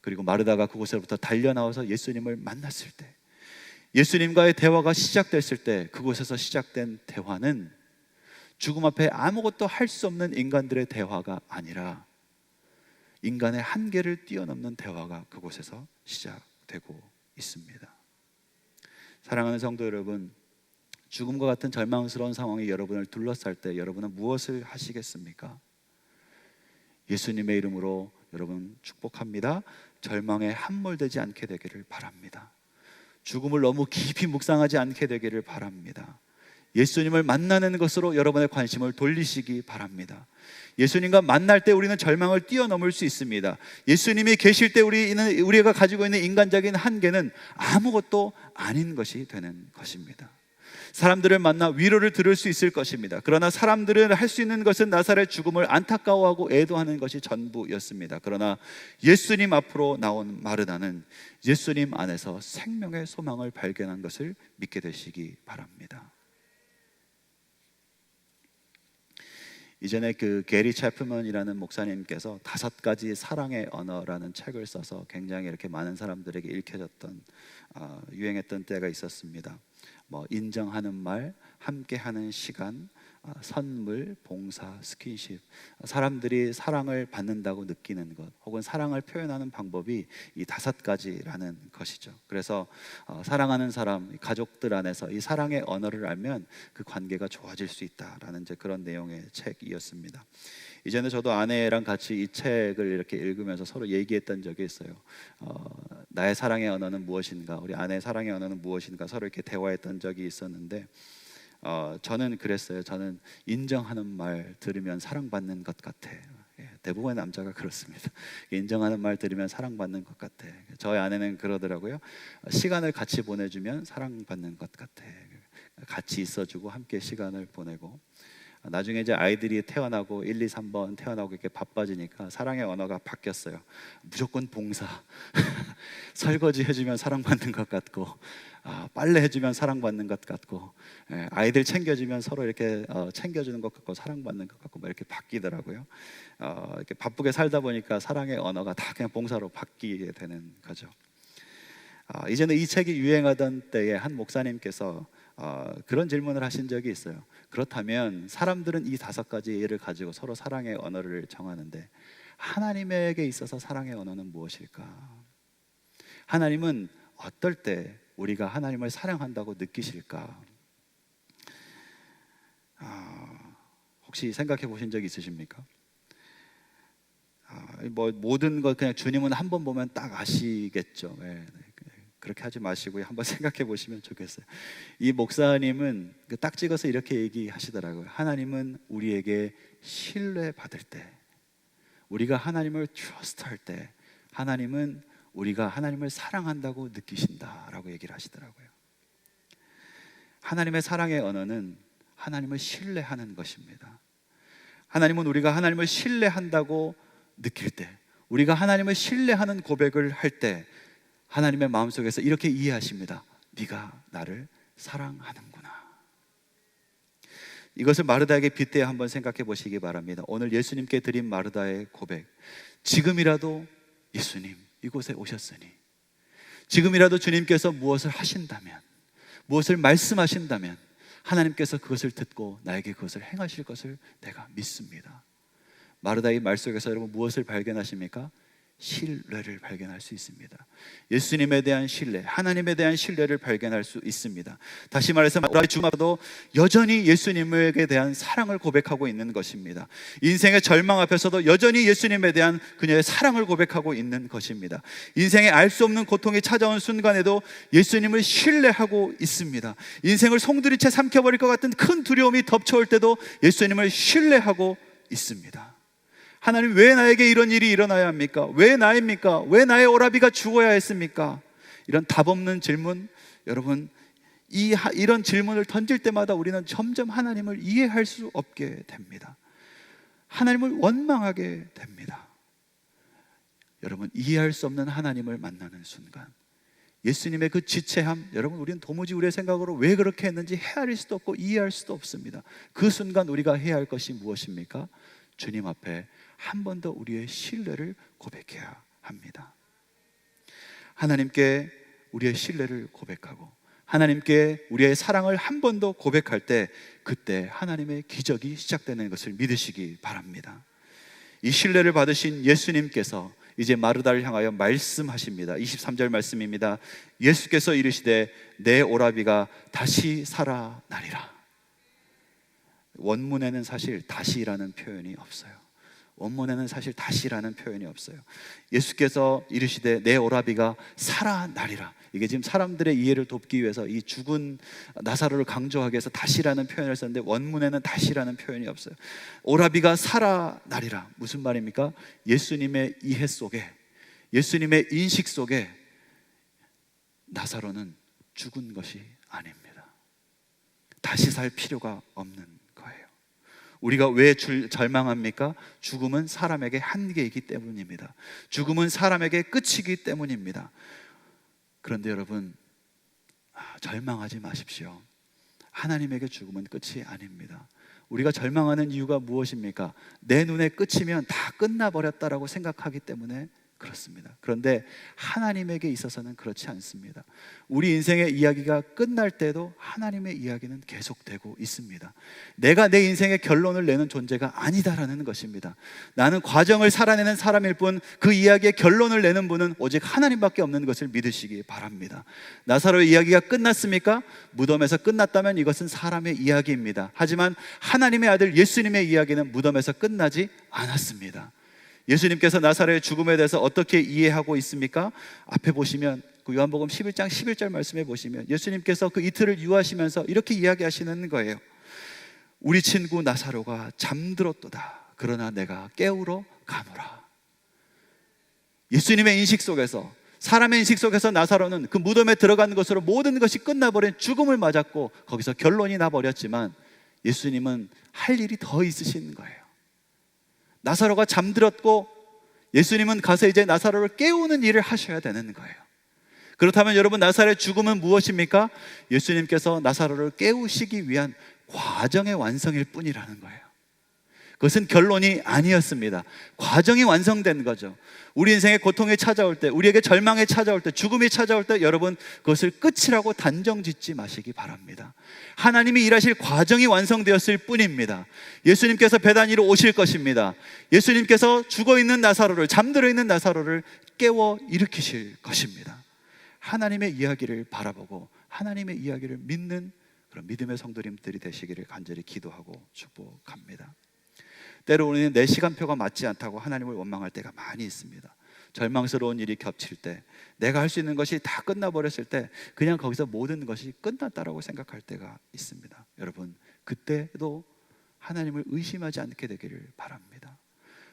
그리고 마르다가 그곳에부터 달려나와서 예수님을 만났을 때, 예수님과의 대화가 시작됐을 때, 그곳에서 시작된 대화는 죽음 앞에 아무것도 할 수 없는 인간들의 대화가 아니라 인간의 한계를 뛰어넘는 대화가 그곳에서 시작되고 있습니다. 사랑하는 성도 여러분, 죽음과 같은 절망스러운 상황이 여러분을 둘러쌀 때 여러분은 무엇을 하시겠습니까? 예수님의 이름으로 여러분 축복합니다. 절망에 함몰되지 않게 되기를 바랍니다. 죽음을 너무 깊이 묵상하지 않게 되기를 바랍니다. 예수님을 만나는 것으로 여러분의 관심을 돌리시기 바랍니다. 예수님과 만날 때 우리는 절망을 뛰어넘을 수 있습니다. 예수님이 계실 때 우리가 가지고 있는 인간적인 한계는 아무것도 아닌 것이 되는 것입니다. 사람들을 만나 위로를 들을 수 있을 것입니다. 그러나 사람들은 할 수 있는 것은 나사렛 죽음을 안타까워하고 애도하는 것이 전부였습니다. 그러나 예수님 앞으로 나온 마르다는 예수님 안에서 생명의 소망을 발견한 것을 믿게 되시기 바랍니다. 이전에 그 게리 채플먼이라는 목사님께서 5가지 사랑의 언어라는 책을 써서 굉장히 이렇게 많은 사람들에게 읽혀졌던 유행했던 때가 있었습니다. 인정하는 말, 함께하는 시간, 선물, 봉사, 스킨십. 사람들이 사랑을 받는다고 느끼는 것 혹은 사랑을 표현하는 방법이 이 5가지라는 것이죠. 그래서 사랑하는 사람, 가족들 안에서 이 사랑의 언어를 알면 그 관계가 좋아질 수 있다라는 이제 그런 내용의 책이었습니다. 이전에 저도 아내랑 같이 이 책을 이렇게 읽으면서 서로 얘기했던 적이 있어요. 나의 사랑의 언어는 무엇인가, 우리 아내의 사랑의 언어는 무엇인가 서로 이렇게 대화했던 적이 있었는데 저는 그랬어요. 저는 인정하는 말 들으면 사랑받는 것 같아. 대부분의 남자가 그렇습니다. 인정하는 말 들으면 사랑받는 것 같아. 저희 아내는 그러더라고요. 시간을 같이 보내주면 사랑받는 것 같아. 같이 있어주고 함께 시간을 보내고, 나중에 이제 아이들이 태어나고 1, 2, 3번 태어나고 이렇게 바빠지니까 사랑의 언어가 바뀌었어요. 무조건 봉사. 설거지 해주면 사랑받는 것 같고, 빨래 해주면 사랑받는 것 같고, 아이들 챙겨주면 서로 이렇게 챙겨주는 것 같고 사랑받는 것 같고 이렇게 바뀌더라고요. 이렇게 바쁘게 살다 보니까 사랑의 언어가 다 그냥 봉사로 바뀌게 되는 거죠. 이제는 이 책이 유행하던 때에 한 목사님께서 그런 질문을 하신 적이 있어요. 그렇다면 사람들은 이 5가지 예를 가지고 서로 사랑의 언어를 정하는데 하나님에게 있어서 사랑의 언어는 무엇일까? 하나님은 어떨 때 우리가 하나님을 사랑한다고 느끼실까? 혹시 생각해 보신 적 있으십니까? 모든 것 그냥 주님은 한 번 보면 딱 아시겠죠. 그렇게 하지 마시고 한번 생각해 보시면 좋겠어요. 이 목사님은 딱 찍어서 이렇게 얘기하시더라고요. 하나님은 우리에게 신뢰받을 때, 우리가 하나님을 트러스트할 때 하나님은 우리가 하나님을 사랑한다고 느끼신다라고 얘기를 하시더라고요. 하나님의 사랑의 언어는 하나님을 신뢰하는 것입니다. 하나님은 우리가 하나님을 신뢰한다고 느낄 때, 우리가 하나님을 신뢰하는 고백을 할 때 하나님의 마음속에서 이렇게 이해하십니다. 네가 나를 사랑하는구나. 이것을 마르다에게 빗대어 한번 생각해 보시기 바랍니다. 오늘 예수님께 드린 마르다의 고백, 지금이라도 예수님 이곳에 오셨으니, 지금이라도 주님께서 무엇을 하신다면, 무엇을 말씀하신다면 하나님께서 그것을 듣고 나에게 그것을 행하실 것을 내가 믿습니다. 마르다의 말 속에서 여러분 무엇을 발견하십니까? 신뢰를 발견할 수 있습니다. 예수님에 대한 신뢰, 하나님에 대한 신뢰를 발견할 수 있습니다. 다시 말해서 마르다의 주마도 여전히 예수님에게 대한 사랑을 고백하고 있는 것입니다. 인생의 절망 앞에서도 여전히 예수님에 대한 그녀의 사랑을 고백하고 있는 것입니다. 인생의 알 수 없는 고통이 찾아온 순간에도 예수님을 신뢰하고 있습니다. 인생을 송두리째 삼켜버릴 것 같은 큰 두려움이 덮쳐올 때도 예수님을 신뢰하고 있습니다. 하나님, 왜 나에게 이런 일이 일어나야 합니까? 왜 나입니까? 왜 나의 오라비가 죽어야 했습니까? 이런 답 없는 질문, 여러분, 이런 질문을 던질 때마다 우리는 점점 하나님을 이해할 수 없게 됩니다. 하나님을 원망하게 됩니다. 여러분, 이해할 수 없는 하나님을 만나는 순간, 예수님의 그 지체함, 여러분, 우리는 도무지 우리의 생각으로 왜 그렇게 했는지 헤아릴 수도 없고 이해할 수도 없습니다. 그 순간 우리가 해야 할 것이 무엇입니까? 주님 앞에 한 번 더 우리의 신뢰를 고백해야 합니다. 하나님께 우리의 신뢰를 고백하고 하나님께 우리의 사랑을 한 번 더 고백할 때, 그때 하나님의 기적이 시작되는 것을 믿으시기 바랍니다. 이 신뢰를 받으신 예수님께서 이제 마르다를 향하여 말씀하십니다. 23절 말씀입니다. 예수께서 이르시되 내 오라비가 다시 살아나리라. 원문에는 사실 다시라는 표현이 없어요. 원문에는 사실 다시라는 표현이 없어요. 예수께서 이르시되 내 오라비가 살아나리라. 이게 지금 사람들의 이해를 돕기 위해서 이 죽은 나사로를 강조하기 위해서 다시라는 표현을 썼는데 원문에는 다시라는 표현이 없어요. 오라비가 살아나리라. 무슨 말입니까? 예수님의 이해 속에, 예수님의 인식 속에 나사로는 죽은 것이 아닙니다. 다시 살 필요가 없는 거예요. 우리가 왜 절망합니까? 죽음은 사람에게 한계이기 때문입니다. 죽음은 사람에게 끝이기 때문입니다. 그런데 여러분, 절망하지 마십시오. 하나님에게 죽음은 끝이 아닙니다. 우리가 절망하는 이유가 무엇입니까? 내 눈에 끝이면 다 끝나버렸다라고 생각하기 때문에 그렇습니다. 그런데 하나님에게 있어서는 그렇지 않습니다. 우리 인생의 이야기가 끝날 때도 하나님의 이야기는 계속되고 있습니다. 내가 내 인생의 결론을 내는 존재가 아니다라는 것입니다. 나는 과정을 살아내는 사람일 뿐 그 이야기의 결론을 내는 분은 오직 하나님밖에 없는 것을 믿으시기 바랍니다. 나사로의 이야기가 끝났습니까? 무덤에서 끝났다면 이것은 사람의 이야기입니다. 하지만 하나님의 아들 예수님의 이야기는 무덤에서 끝나지 않았습니다. 예수님께서 나사로의 죽음에 대해서 어떻게 이해하고 있습니까? 앞에 보시면 그 요한복음 11장 11절 말씀에 보시면 예수님께서 그 이틀을 유하시면서 이렇게 이야기하시는 거예요. 우리 친구 나사로가 잠들었도다. 그러나 내가 깨우러 가노라. 예수님의 인식 속에서, 사람의 인식 속에서 나사로는 그 무덤에 들어간 것으로 모든 것이 끝나버린 죽음을 맞았고 거기서 결론이 나버렸지만 예수님은 할 일이 더 있으신 거예요. 나사로가 잠들었고 예수님은 가서 이제 나사로를 깨우는 일을 하셔야 되는 거예요. 그렇다면 여러분, 나사로의 죽음은 무엇입니까? 예수님께서 나사로를 깨우시기 위한 과정의 완성일 뿐이라는 거예요. 그것은 결론이 아니었습니다. 과정이 완성된 거죠. 우리 인생의 고통이 찾아올 때, 우리에게 절망이 찾아올 때, 죽음이 찾아올 때 여러분, 그것을 끝이라고 단정 짓지 마시기 바랍니다. 하나님이 일하실 과정이 완성되었을 뿐입니다. 예수님께서 베다니로 오실 것입니다. 예수님께서 죽어있는 나사로를, 잠들어 있는 나사로를 깨워 일으키실 것입니다. 하나님의 이야기를 바라보고 하나님의 이야기를 믿는 그런 믿음의 성도님들이 되시기를 간절히 기도하고 축복합니다. 때로 우리는 내 시간표가 맞지 않다고 하나님을 원망할 때가 많이 있습니다. 절망스러운 일이 겹칠 때, 내가 할 수 있는 것이 다 끝나버렸을 때 그냥 거기서 모든 것이 끝났다라고 생각할 때가 있습니다. 여러분, 그때도 하나님을 의심하지 않게 되기를 바랍니다.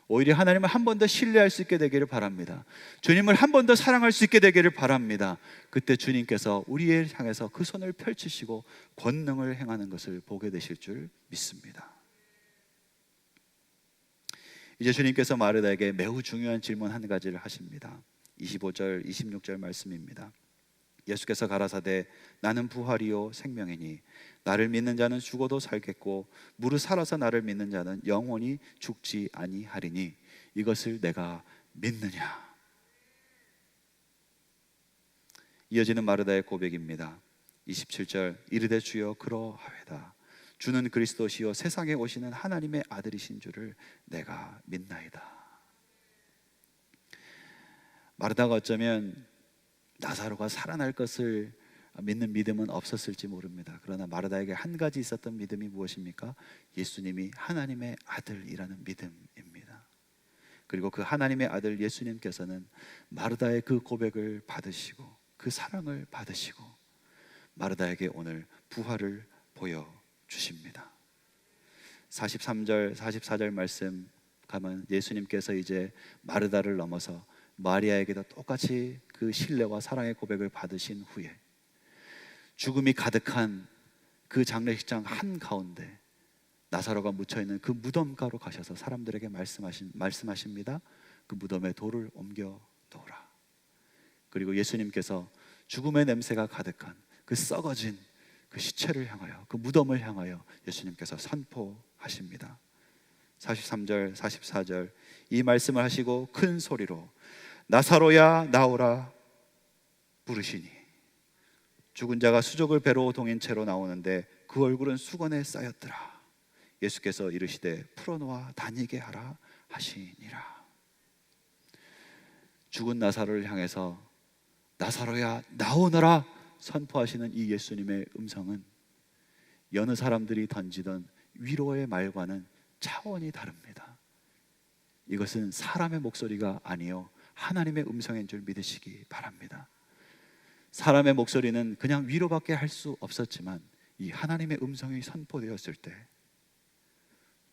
오히려 하나님을 한 번 더 신뢰할 수 있게 되기를 바랍니다. 주님을 한 번 더 사랑할 수 있게 되기를 바랍니다. 그때 주님께서 우리를 향해서 그 손을 펼치시고 권능을 행하는 것을 보게 되실 줄 믿습니다. 이제 주님께서 마르다에게 매우 중요한 질문 한 가지를 하십니다. 25절, 26절 말씀입니다. 예수께서 가라사대 나는 부활이요 생명이니 나를 믿는 자는 죽어도 살겠고 무릇 살아서 나를 믿는 자는 영원히 죽지 아니하리니 이것을 내가 믿느냐. 이어지는 마르다의 고백입니다. 27절 이르되 주여 그러하외다. 주는 그리스도시요 세상에 오시는 하나님의 아들이신 줄을 내가 믿나이다. 마르다가 어쩌면 나사로가 살아날 것을 믿는 믿음은 없었을지 모릅니다. 그러나 마르다에게 한 가지 있었던 믿음이 무엇입니까? 예수님이 하나님의 아들이라는 믿음입니다. 그리고 그 하나님의 아들 예수님께서는 마르다의 그 고백을 받으시고 그 사랑을 받으시고 마르다에게 오늘 부활을 보여주십니다. 43절 44절 말씀 가면 예수님께서 이제 마르다를 넘어서 마리아에게도 똑같이 그 신뢰와 사랑의 고백을 받으신 후에 죽음이 가득한 그 장례식장 한가운데 나사로가 묻혀있는 그 무덤가로 가셔서 사람들에게 말씀하십니다. 그 무덤에 돌을 옮겨 놓으라. 그리고 예수님께서 죽음의 냄새가 가득한 그 썩어진 그 시체를 향하여, 그 무덤을 향하여 예수님께서 선포하십니다. 43절 44절 이 말씀을 하시고 큰 소리로 나사로야 나오라 부르시니 죽은 자가 수족을 배로 동인 채로 나오는데 그 얼굴은 수건에 쌓였더라. 예수께서 이르시되 풀어놓아 다니게 하라 하시니라. 죽은 나사로를 향해서 나사로야 나오너라 선포하시는 이 예수님의 음성은 여느 사람들이 던지던 위로의 말과는 차원이 다릅니다. 이것은 사람의 목소리가 아니요 하나님의 음성인 줄 믿으시기 바랍니다. 사람의 목소리는 그냥 위로밖에 할 수 없었지만 이 하나님의 음성이 선포되었을 때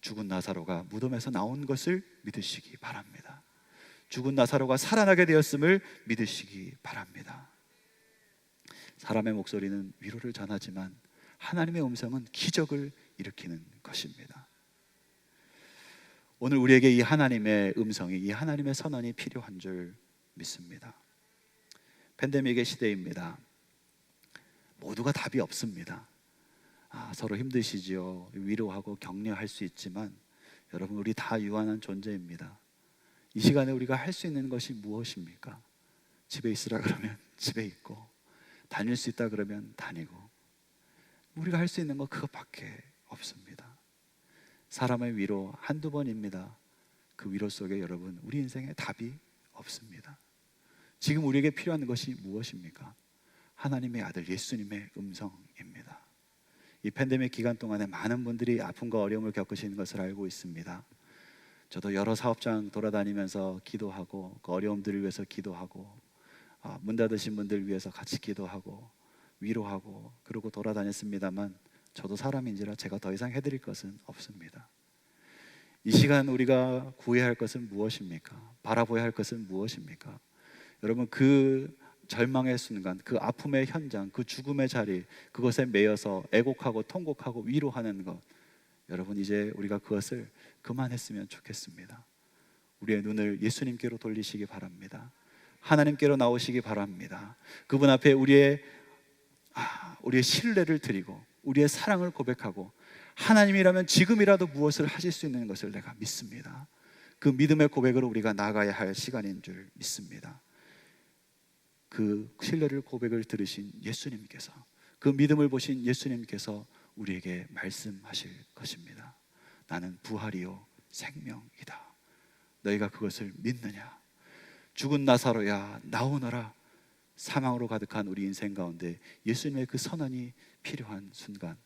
죽은 나사로가 무덤에서 나온 것을 믿으시기 바랍니다. 죽은 나사로가 살아나게 되었음을 믿으시기 바랍니다. 사람의 목소리는 위로를 전하지만 하나님의 음성은 기적을 일으키는 것입니다. 오늘 우리에게 이 하나님의 음성이, 이 하나님의 선언이 필요한 줄 믿습니다. 팬데믹의 시대입니다. 모두가 답이 없습니다. 서로 힘드시지요. 위로하고 격려할 수 있지만 여러분, 우리 다 유한한 존재입니다. 이 시간에 우리가 할 수 있는 것이 무엇입니까? 집에 있으라 그러면 집에 있고, 다닐 수 있다 그러면 다니고, 우리가 할 수 있는 거 그것밖에 없습니다. 사람의 위로 한두 번입니다. 그 위로 속에 여러분, 우리 인생에 답이 없습니다. 지금 우리에게 필요한 것이 무엇입니까? 하나님의 아들 예수님의 음성입니다. 이 팬데믹 기간 동안에 많은 분들이 아픔과 어려움을 겪으시는 것을 알고 있습니다. 저도 여러 사업장 돌아다니면서 기도하고, 그 어려움들을 위해서 기도하고, 문 닫으신 분들 위해서 같이 기도하고 위로하고 그러고 돌아다녔습니다만, 저도 사람인지라 제가 더 이상 해드릴 것은 없습니다. 이 시간 우리가 구해야 할 것은 무엇입니까? 바라보아야 할 것은 무엇입니까? 여러분, 그 절망의 순간, 그 아픔의 현장, 그 죽음의 자리, 그것에 매여서 애곡하고 통곡하고 위로하는 것, 여러분 이제 우리가 그것을 그만했으면 좋겠습니다. 우리의 눈을 예수님께로 돌리시기 바랍니다. 하나님께로 나오시기 바랍니다. 그분 앞에 우리의 신뢰를 드리고 우리의 사랑을 고백하고, 하나님이라면 지금이라도 무엇을 하실 수 있는 것을 내가 믿습니다. 그 믿음의 고백으로 우리가 나가야 할 시간인 줄 믿습니다. 그 신뢰를 고백을 들으신 예수님께서, 그 믿음을 보신 예수님께서 우리에게 말씀하실 것입니다. 나는 부활이요 생명이다. 너희가 그것을 믿느냐? 죽은 나사로야 나오너라. 사망으로 가득한 우리 인생 가운데 예수님의 그 선언이 필요한 순간,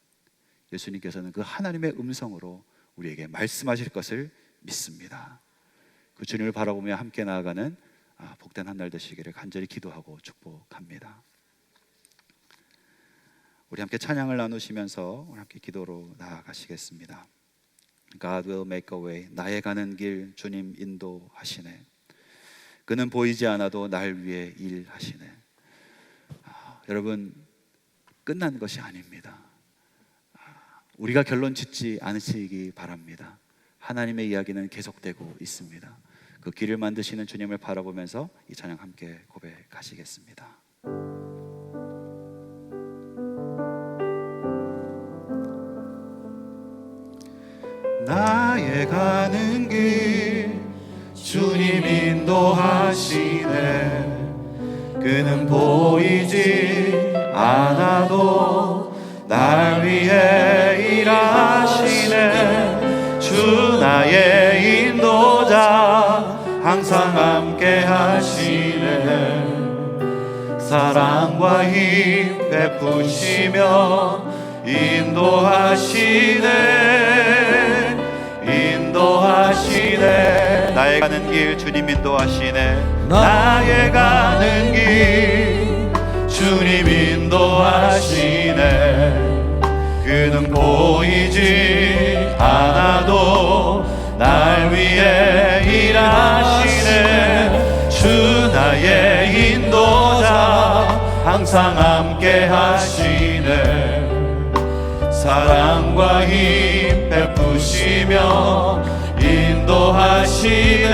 예수님께서는 그 하나님의 음성으로 우리에게 말씀하실 것을 믿습니다. 그 주님을 바라보며 함께 나아가는 복된 한 날 되시기를 간절히 기도하고 축복합니다. 우리 함께 찬양을 나누시면서 함께 기도로 나아가시겠습니다. God will make a way. 나의 가는 길 주님 인도하시네. 그는 보이지 않아도 날 위해 일하시네. 여러분, 끝난 것이 아닙니다. 우리가 결론 짓지 않으시기 바랍니다. 하나님의 이야기는 계속되고 있습니다. 그 길을 만드시는 주님을 바라보면서 이 찬양 함께 고백하시겠습니다. 나의 가는 길 주님 인도하시네. 그는 보이지 않아도 날 위해 일하시네. 주 나의 인도자 항상 함께 하시네. 사랑과 힘 베푸시며 인도하시네. 인도하시네. 나의 가는 길 주님 인도하시네. 나의 가는 길 주님 인도하시네. 그는 보이지 않아도 날 위해 일하시네. 주 나의 인도자 항상 함께 하시네. 사랑과 힘 베푸시며 인도하시네.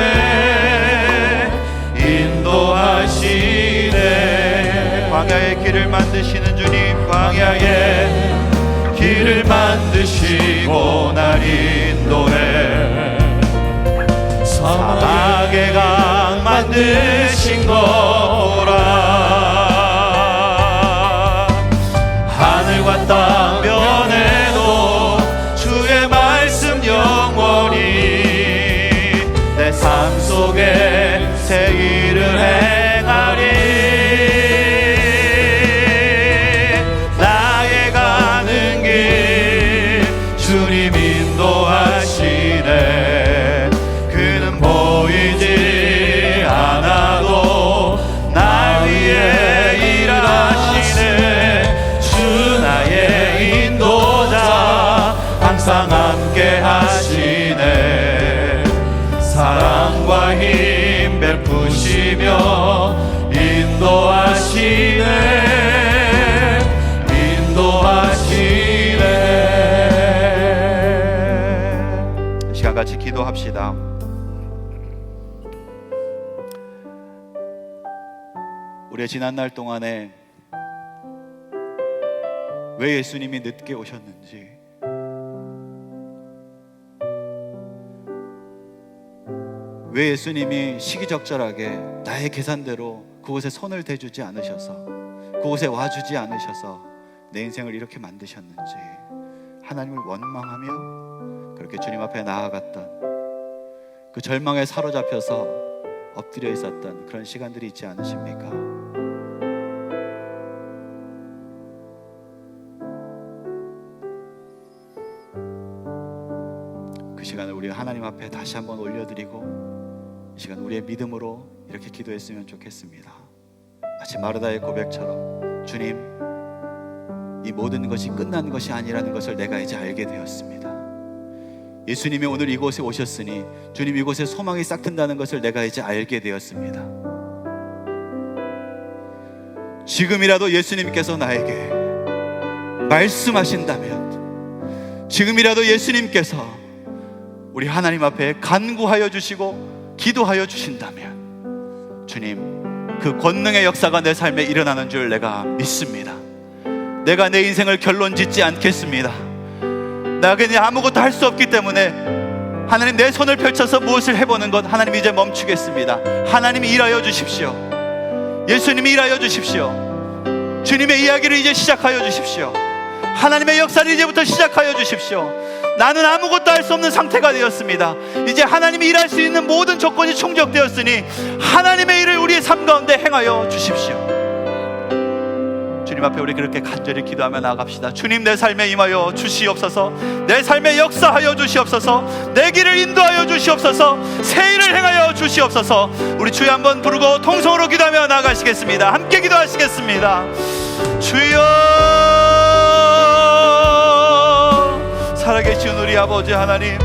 인도하시네. 광야의 길을 만드시는 주님, 광야의 길을 만드시고 날 인도해. 사막의 강 만드신 거라. 하늘과 땅 변해도 주의 말씀 영원히 내 삶 속에 새 일을 해
베푸시며 인도하시네.
시간 같이 기도합시다. 우리의 지난 날 동안에 왜 예수님이 늦게 오셨는지, 왜 예수님이 시기적절하게 나의 계산대로 그곳에 손을 대주지 않으셔서, 그곳에 와주지 않으셔서 내 인생을 이렇게 만드셨는지 하나님을 원망하며 그렇게 주님 앞에 나아갔던, 그 절망에 사로잡혀서 엎드려 있었던 그런 시간들이 있지 않으십니까? 그 시간을 우리가 하나님 앞에 다시 한번 올려드리고, 이 시간 우리의 믿음으로 이렇게 기도했으면 좋겠습니다. 마치 마르다의 고백처럼, 주님, 이 모든 것이 끝난 것이 아니라는 것을 내가 이제 알게 되었습니다. 예수님이 오늘 이곳에 오셨으니 주님, 이곳에 소망이 싹튼다는 것을 내가 이제 알게 되었습니다. 지금이라도 예수님께서 나에게 말씀하신다면, 지금이라도 예수님께서 우리 하나님 앞에 간구하여 주시고 기도하여 주신다면, 주님, 그 권능의 역사가 내 삶에 일어나는 줄 내가 믿습니다. 내가 내 인생을 결론 짓지 않겠습니다. 내가 그냥 아무것도 할 수 없기 때문에 하나님, 내 손을 펼쳐서 무엇을 해보는 것, 하나님 이제 멈추겠습니다. 하나님이 일하여 주십시오. 예수님이 일하여 주십시오. 주님의 이야기를 이제 시작하여 주십시오. 하나님의 역사를 이제부터 시작하여 주십시오. 나는 아무것도 할 수 없는 상태가 되었습니다. 이제 하나님이 일할 수 있는 모든 조건이 충족되었으니 하나님의 일을 우리의 삶 가운데 행하여 주십시오. 주님 앞에 우리 그렇게 간절히 기도하며 나아갑시다. 주님, 내 삶에 임하여 주시옵소서. 내 삶에 역사하여 주시옵소서. 내 길을 인도하여 주시옵소서. 새 일을 행하여 주시옵소서. 우리 주여 한번 부르고 통성으로 기도하며 나아가시겠습니다. 함께 기도하시겠습니다. 주여, 살아계신 우리 아버지 하나님,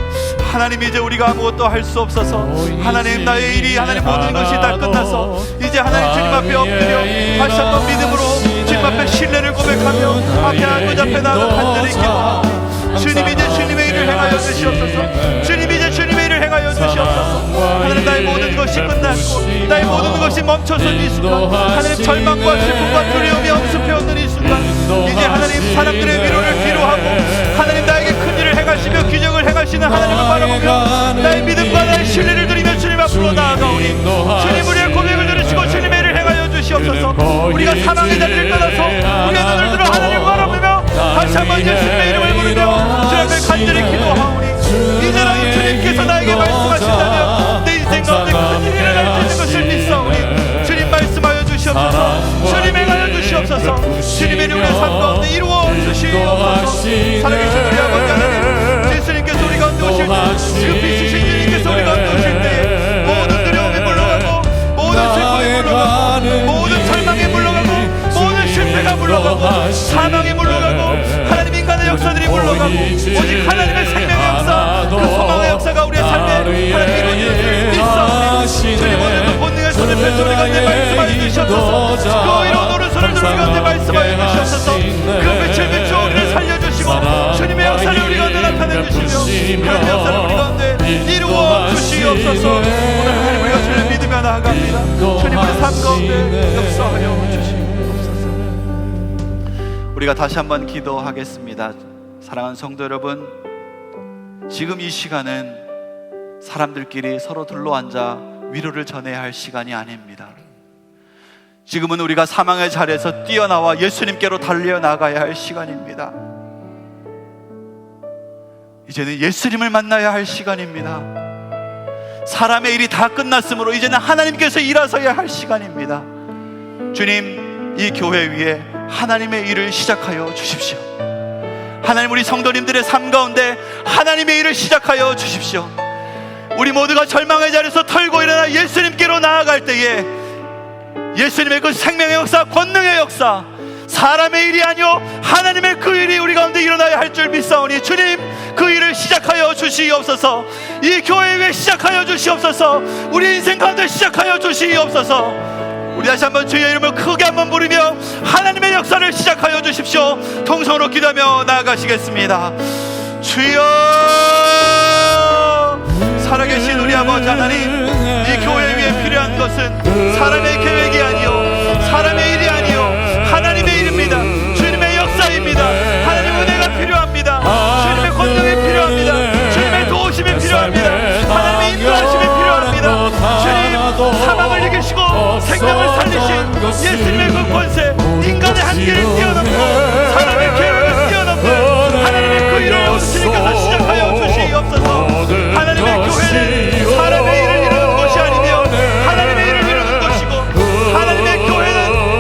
하나님, 이제 우리가 아무것도 할 수 없어서, 하나님, 나의 일이, 하나님, 모든 것이 다 끝나서 이제 하나님 주님 앞에 엎드려 다시 한번 믿음으로 주님 앞에 신뢰를 고백하며 앞에 하나님 앞에 나가 간절히 기도하고, 주님, 이제 주님의 일을 행하여 주시옵소서. 주님, 이제 주님의 일을 행하여 주시옵소서. 하나님, 나의 모든 것이 끝났고 나의 모든 것이 멈춰선 이 순간, 하나님, 절망과 슬픔과 두려움이 엄습해오는 이 순간, 이제 하나님, 사람들의 위로를 뒤로하고 하나님, 나에게 큰 일을 행하시며 기적을 행하시는 하나님을 바라보며 나의 믿음과 나의 신뢰를 드리며 주님 앞으로 나아가오니, 주님, 우리의 고백을 들으시고 주님의 일을 행하여 주시옵소서. 우리가 사망의 자리를 떠나서 우리의 눈을 들어 하나님을 바라보며 다시 한번 예수님의 이름을 부르며 주님 앞에 간절히 기도하오니, 이제라도 주님께서 나에게 말씀하신다면 내 인생 가운데 큰 일이 일어날 수 있는 것을 믿사오니, 주님 말씀하여 주시옵소서. 주님 행하여 주시옵소서. 주님의 우리의 삶 가운데 이루어 주시옵소서. 살아계신 우리 아버지 하나님, 예수님께서 우리 가운데 오실 때, 지금 빛이신 주님께서 우리 가운데 오실 때에 모든 두려움이 물러가고 모든 슬픔이 물러가고 모든 절망이 물러가고 모든 실패가 물러가고 사망이 물러가고 하나님, 인간의 역사들이 물러가고 오직 하나님의 생명의 역사, 그 소망의 역사가 우리의 삶에 하나님 이루어지는 줄 믿사오니, 주님, 오늘도 본능의 손을 펼쳐 우리 가운데 말씀하여 주시옵소서. 그 의로운 오른손을 들어 우리 가운데 말씀하여 주시옵소서. 그 빛을 비추어 우리를 살려주시고 주님의 역사를 우리 가운데 나타내 주시며 하나님의 역사를 우리 가운데 이루어 주시옵소서. 오늘 하나님, 우리가 주를 믿으며 나아갑니다. 주님, 우리 삶 가운데 역사하여 주시옵소서. 우리가 다시 한번 기도하겠습니다. 사랑하는 성도 여러분, 지금 이 시간은 사람들끼리 서로 둘러앉아 위로를 전해야 할 시간이 아닙니다. 지금은 우리가 사망의 자리에서 뛰어나와 예수님께로 달려나가야 할 시간입니다. 이제는 예수님을 만나야 할 시간입니다. 사람의 일이 다 끝났으므로 이제는 하나님께서 일하셔야 할 시간입니다. 주님, 이 교회 위에 하나님의 일을 시작하여 주십시오. 하나님, 우리 성도님들의 삶 가운데 하나님의 일을 시작하여 주십시오. 우리 모두가 절망의 자리에서 털고 일어나 예수님께로 나아갈 때에 예수님의 그 생명의 역사, 권능의 역사, 사람의 일이 아니요 하나님의 그 일이 우리 가운데 일어나야 할 줄 믿사오니, 주님,
그 일을 시작하여 주시옵소서. 이 교회 위에 시작하여 주시옵소서. 우리 인생 가운데 시작하여 주시옵소서. 우리 다시 한번 주의 이름을 크게 한번 부르며 하나님의 역사를 시작하여 주십시오. 통성으로 기도하며 나아가시겠습니다. 주여, 살아계신 우리 아버지 하나님, 이 교회 위에 필요한 것은 사람의 계획이 아니요 사람의 일이 아니요 하나님의 일입니다. 주님의 역사입니다. 하나님의 은혜가 필요합니다. 주님의 권능이 필요합니다. 주님의 도우심이 필요합니다. 하나님의 인도하심이 필요합니다. 주님, 사망을 이기시고 생명을 살리신 예수님의 그 권세, 인간의 한계를 뛰어넘고 사람의 계획을 뛰어넘는 하나님의 그 일을 주님께서 시작하여 주시옵소서. 하나님의 교회는 사람의 일을 이루는 것이 아니며 하나님의 일을 이루는 것이고, 하나님의 교회는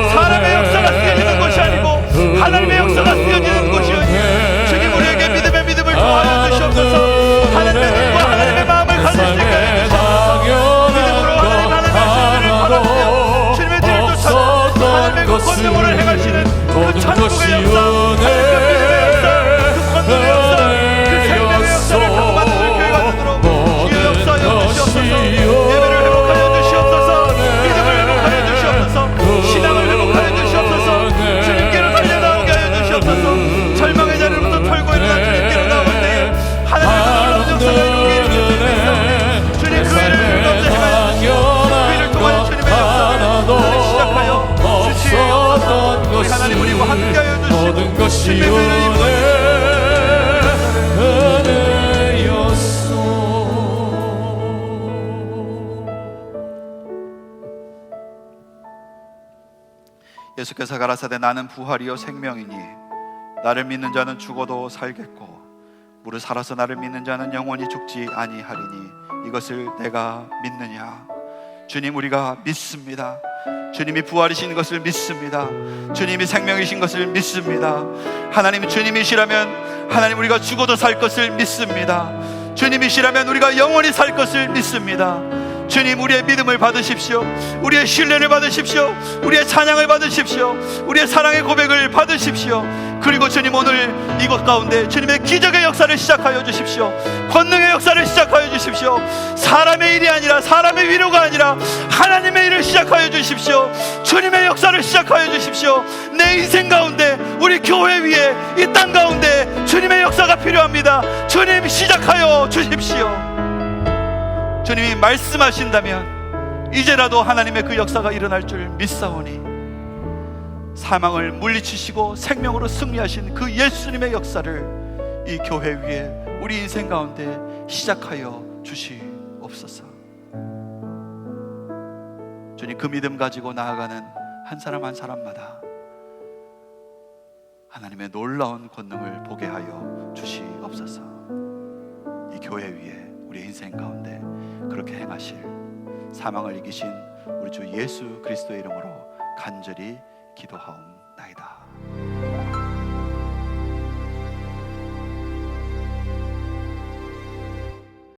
사람의 역사가 쓰여지는 것이 아니고 하나님의 역사가 쓰여지는 것이오니 주님, 우리에게 믿음의 믿음을 더하여 주시옵소서. 하나님의 눈과 하나님의 마음을 가질 수 있게 해주시옵소서. 믿음으로 하나님의 말씀을 받아들여 주님의 뒤를 쫓아 하나님의 그 권능으로 행하시는 그 천국의 역사, 하나님의 믿음의 역사, 그 권능의 역사, 그 생명의 역사를 경험하는 우리 교회가 되도록 주의 역사하여 주시옵소서. 예배를 회복하여 주시옵소서. 믿음을 회복하여 주시옵소서. 신앙을 회복하여 주시옵소서. 주님께로 달려나오게 하여 주시옵소서. 절망의 자리로부터 털고 일어나 주님께로 나올 때에 하나님의 놀라운 역사가 이루게 이루어지옵소서. 주님, 그 일을 가운데 행하여 주시옵소서. 그 일을 통하여 주님의 역사를 시작하여 주시옵소서. 우리 하나님, 우리와 함께하여 주시고 주님의 은혜를 예수께서 가라사대 나는 부활이요 생명이니 나를 믿는 자는 죽어도 살겠고 무릇 살아서 나를 믿는 자는 영원히 죽지 아니하리니 이것을 내가 믿느냐. 주님, 우리가 믿습니다. 주님이 부활이신 것을 믿습니다. 주님이 생명이신 것을 믿습니다. 하나님, 주님이시라면 하나님, 우리가 죽어도 살 것을 믿습니다. 주님이시라면 우리가 영원히 살 것을 믿습니다. 주님, 우리의 믿음을 받으십시오. 우리의 신뢰를 받으십시오. 우리의 찬양을 받으십시오. 우리의 사랑의 고백을 받으십시오. 그리고 주님, 오늘 이곳 가운데 주님의 기적의 역사를 시작하여 주십시오. 권능의 역사를 시작하여 주십시오. 사람의 일이 아니라, 사람의 위로가 아니라 하나님의 일을 시작하여 주십시오. 주님의 역사를 시작하여 주십시오. 내 인생 가운데, 우리 교회 위에, 이 땅 가운데 주님의 역사가 필요합니다. 주님, 시작하여 주십시오. 주님이 말씀하신다면 이제라도 하나님의 그 역사가 일어날 줄 믿사오니 사망을 물리치시고 생명으로 승리하신 그 예수님의 역사를 이 교회 위에, 우리 인생 가운데 시작하여 주시옵소서. 주님, 그 믿음 가지고 나아가는 한 사람 한 사람마다 하나님의 놀라운 권능을 보게 하여 주시옵소서. 이 교회 위에, 우리 인생 가운데 그렇게 행하실 사망을 이기신 우리 주 예수 그리스도의 이름으로 간절히 기도하옵나이다.